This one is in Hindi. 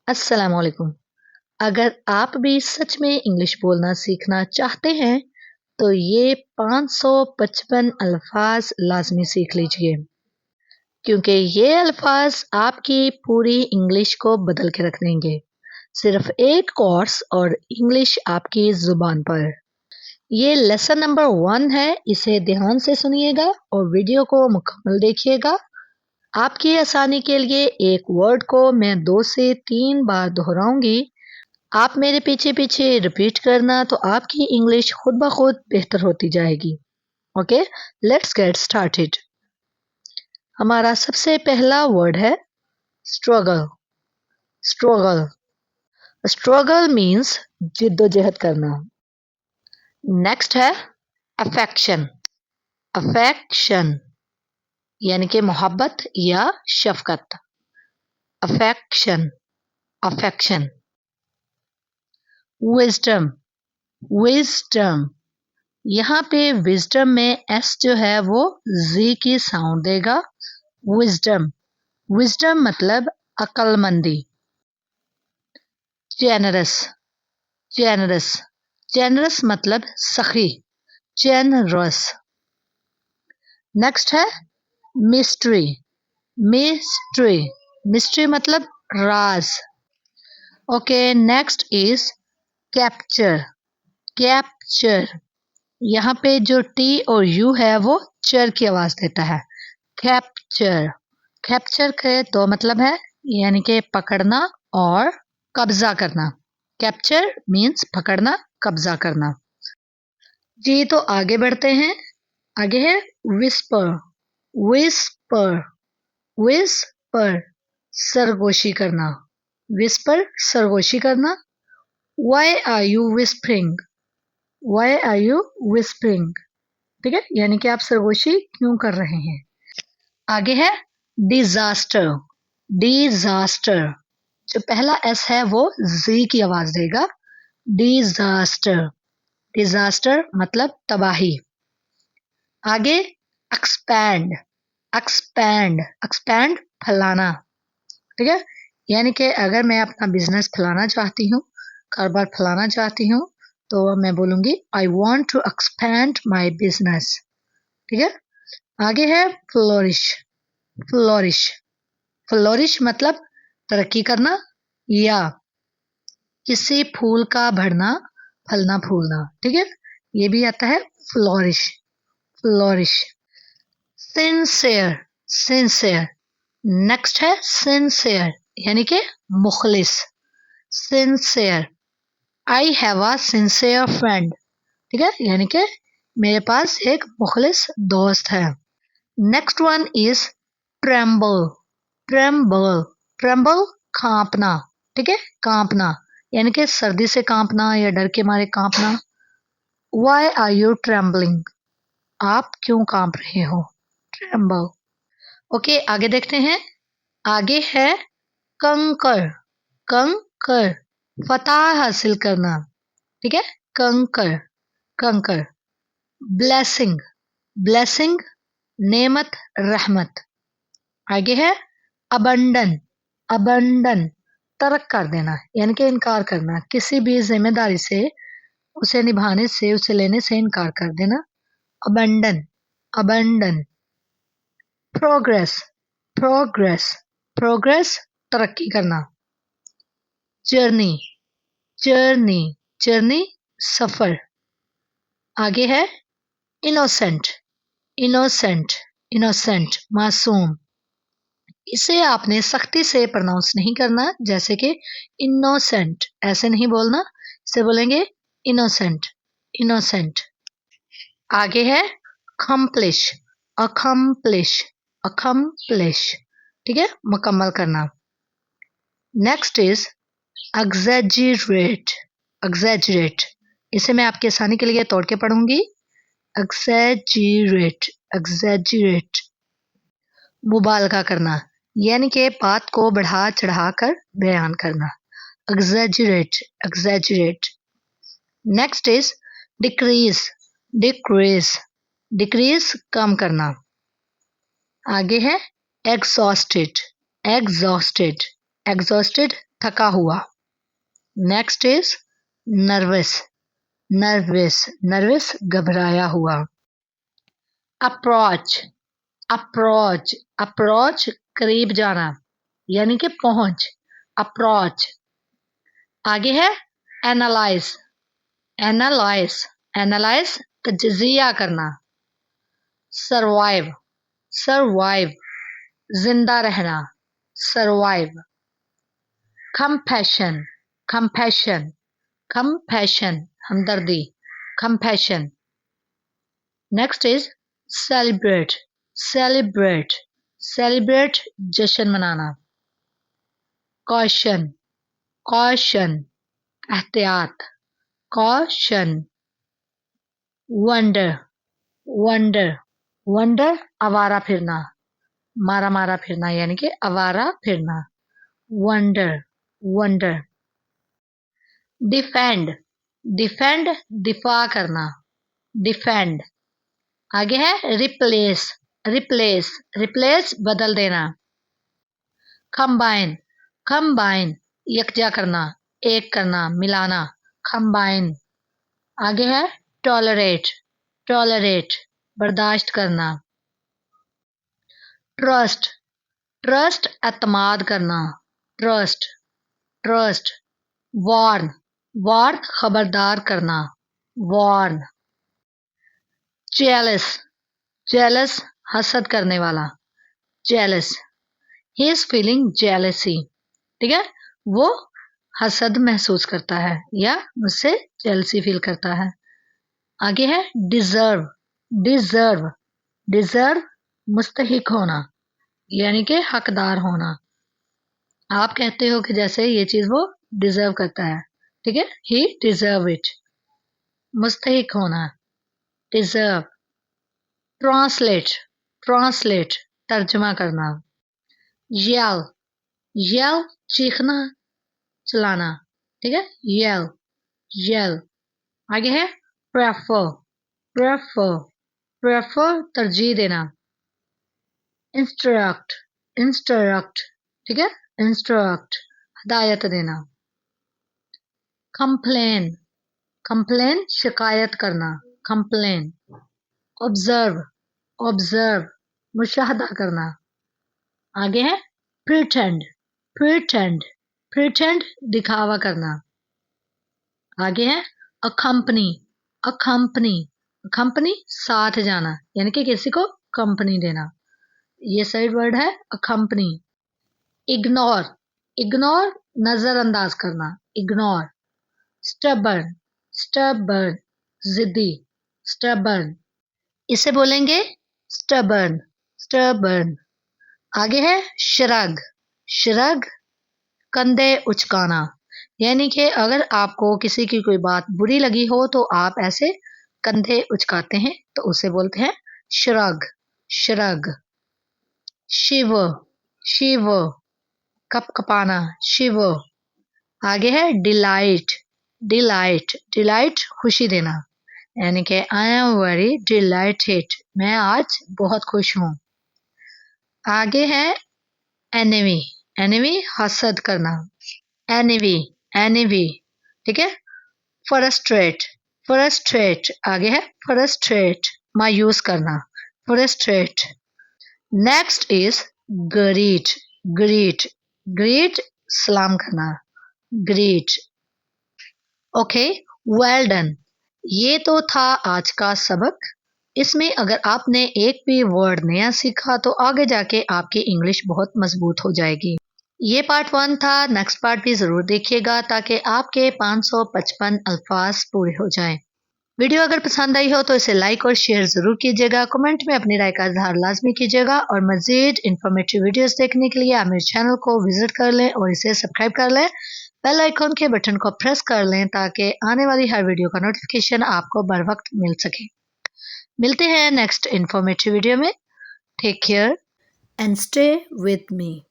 अस्सलाम वालेकुम। अगर आप भी सच में इंग्लिश बोलना सीखना चाहते हैं, तो ये 555 अल्फाज लाज़मी सीख लीजिए, क्योंकि ये अल्फाज आपकी पूरी इंग्लिश को बदल के रख देंगे। सिर्फ एक कोर्स और इंग्लिश आपकी ज़ुबान पर। ये लेसन नंबर 1 है, इसे ध्यान से सुनिएगा और वीडियो को मुकम्मल देखिएगा। आपकी आसानी के लिए एक वर्ड को मैं 2 से 3 बार दोहराऊँगी। आप मेरे पीछे-पीछे रिपीट करना तो आपकी इंग्लिश खुद ब खुद बेहतर होती जाएगी। Okay, let's get started. हमारा सबसे पहला वर्ड है स्ट्रगल। स्ट्रगल स्ट्रगल मीन्स जिद्दोजहद करना। नेक्स्ट है अफेक्शन। अफेक्शन यानी कि मोहब्बत या शफकत। Affection affection. विजडम। विजडम यहाँ पे विजडम में एस जो है वो जी की साउंड देगा। विजडम विजडम मतलब अक्लमंदी। जेनरस। जेनरस जेनरस मतलब सखी। जेनरस। नेक्स्ट है मिस्ट्री। मिस्ट्री मिस्ट्री मतलब राज। Okay, next is capture. Capture यहाँ पे जो टी और यू है वो चर की आवाज देता है। कैप्चर कैप्चर के दो मतलब है, यानी कि पकड़ना और कब्जा करना। कैप्चर मीन्स पकड़ना, कब्जा करना। जी तो आगे बढ़ते हैं। आगे है विस्पर। विस्पर विस्पर सरगोशी करना। विस्पर सरगोशी करना। Why are you whispering. Why are you whispering. ठीक है, यानी कि आप सरगोशी क्यों कर रहे हैं। आगे है डिजास्टर। डिजास्टर जो पहला एस है वो जी की आवाज देगा। डिजास्टर। डिजास्टर मतलब तबाही। आगे एक्सपैंड। एक्सपैंड एक्सपैंड फैलाना। ठीक है, यानी कि अगर मैं अपना बिजनेस फैलाना चाहती हूँ, कारोबार फैलाना चाहती हूँ, तो मैं बोलूंगी I want to expand my business. ठीक है, आगे है फ्लोरिश। फ्लोरिश फ्लोरिश मतलब तरक्की करना या किसी फूल का बढ़ना, फलना फूलना। ठीक है, ये भी आता है flourish. Flourish. Sincere. Sincere. Next है सिंसेयर यानी कि मुखलिस। Sincere I have a sincere friend. ठीक है, यानी कि मेरे पास एक मुखलिस दोस्त है। Next one is tremble. Tremble tremble कांपना। ठीक है, कांपना यानी कि सर्दी से कांपना या डर के मारे कांपना। Why are you trembling. आप क्यों कांप रहे हो। ट्रेम्बल। ओके, आगे देखते हैं। आगे है कंकर। कंकर फतह हासिल करना। ठीक है, कंकर कंकर। ब्लेसिंग। ब्लेसिंग नेमत, रहमत। आगे है अबंडन। अबंडन तर्क कर देना, यानी कि इनकार करना, किसी भी जिम्मेदारी से उसे निभाने से, उसे लेने से इनकार कर देना। Abandon. Abandon. Progress. Progress progress तरक्की करना। जर्नी। जर्नी जर्नी सफर। आगे है इनोसेंट। इनोसेंट इनोसेंट मासूम। इसे आपने सख्ती से प्रोनाउंस नहीं करना, जैसे कि इनोसेंट ऐसे नहीं बोलना, इसे बोलेंगे इनोसेंट। इनोसेंट। आगे है अकम्प्लिश। अकम्प्लिश अकम्प्लिश ठीक है, मुकम्मल करना। Next is exaggerate. एग्जैजरेट इसे मैं आपकी आसानी के लिए तोड़ के पढ़ूंगी। एग्जैजरेट। एग्जैजरेट मुबालगा करना, यानी कि बात को बढ़ा चढ़ा कर बयान करना। Exaggerate. Exaggerate. Next is decrease. Decrease decrease कम करना। आगे है एग्जॉस्टेड। एग्जॉस्टेड एग्जॉस्टेड थका हुआ. Next is nervous. Nervous nervous घबराया हुआ. अप्रोच. अप्रोच अप्रोच करीब जाना यानी कि पहुंच. अप्रोच. आगे है एनालाइज. एनालाइज एनालाइज तज्जिया करना. सर्वाइव. सर्वाइव जिंदा रहना. सर्वाइव. कंपैशन. कंपैशन कंपैशन हमदर्दी. Compassion. Next is celebrate. Celebrate celebrate जश्न मनाना. कॉशन. कॉशन एहतियात. कॉशन. वंडर. वंडर वंडर आवारा फिरना. मारा मारा फिरना यानी कि आवारा फिरना. वंडर. वंडर. डिफेंड. डिफेंड दिफा करना. डिफेंड. आगे है रिप्लेस. रिप्लेस रिप्लेस बदल देना. कंबाइन. कंबाइन यकजा करना, एक करना, मिलाना. कंबाइन. आगे है टॉलरेट. टॉलरेट बर्दाश्त करना. ट्रस्ट. ट्रस्ट एतमाद करना. ट्रस्ट. ट्रस्ट. वार्न. वार्न खबरदार करना. वार्न. जेलस. जेलस हसद करने वाला. Jealous. He is feeling jealousy. ठीक है, वो हसद महसूस करता है या मुझसे जेलसी फील करता है. आगे है डिजर्व. डिजर्व. डिजर्व मुस्तहिक होना यानी कि हकदार होना. आप कहते हो कि जैसे ये चीज वो डिजर्व करता है. ठीक है, ही डिजर्व इट. मुस्तहिक होना. डिजर्व. ट्रांसलेट. ट्रांसलेट तर्जमा करना. येल. येल चीखना चलाना. ठीक है, येल. येल. आगे है प्रेफर. प्रेफर. प्रेफर तरजीह देना. इंस्ट्रक्ट. इंस्ट्रक्ट. ठीक है, इंस्ट्रक्ट हदायत देना. कंप्लेन. कंप्लेन शिकायत करना. कंप्लेन. ऑब्जर्व. ऑब्जर्व मुशाहदा करना. आगे है प्रिटेंड. प्रिटेंड. प्रिटेंड दिखावा करना. आगे है अकम्पनी. अकम्पनी. अकम्पनी साथ जाना यानी कि किसी को कंपनी देना. ये सही वर्ड है अकम्पनी. इग्नोर. इग्नोर नजरअंदाज करना. इग्नोर. स्टबर्न. स्टबर्न जिद्दी. स्टबर्न. इसे बोलेंगे स्टबर्न. स्टबर्न. आगे है श्रग. श्रग कंधे उचकाना यानी कि अगर आपको किसी की कोई बात बुरी लगी हो तो आप ऐसे कंधे उचकाते हैं तो उसे बोलते हैं श्रग. श्रग. शिव. शिव कपकपाना. शिव. आगे है डिलाइट. डिलाइट. डिलाइट खुशी देना यानी कि आई एम वेरी डिलाइटेड. मैं आज बहुत खुश हूं. आगे है एनिमी. एनिमी हसद करना. एनिवी. एनिवी. ठीक है. फ्रस्ट्रेट. फ्रस्ट्रेट आगे है फ्रस्ट्रेट मायूस करना. Frustrate. Next is greet. Greet. Greet सलाम करना. ग्रीट. Okay, well done. ये तो था आज का सबक. इसमें अगर आपने एक भी वर्ड नया सीखा तो आगे जाके आपकी इंग्लिश बहुत मजबूत हो जाएगी. ये पार्ट 1 था. नेक्स्ट पार्ट भी ज़रूर देखिएगा ताकि आपके 555 अल्फाज पूरे हो जाएं. वीडियो अगर पसंद आई हो तो इसे लाइक और शेयर ज़रूर कीजिएगा. कमेंट में अपनी राय का इजहार लाजमी कीजिएगा और मज़ीद इन्फॉर्मेटिव वीडियोस देखने के लिए आप मेरे चैनल को विजिट कर लें और इसे सब्सक्राइब कर लें. बेल आइकॉन के बटन को प्रेस कर लें ताकि आने वाली हर वीडियो का नोटिफिकेशन आपको बर वक्त मिल सके. मिलते हैं नेक्स्ट इन्फॉर्मेटिव वीडियो में. Take care and stay with me.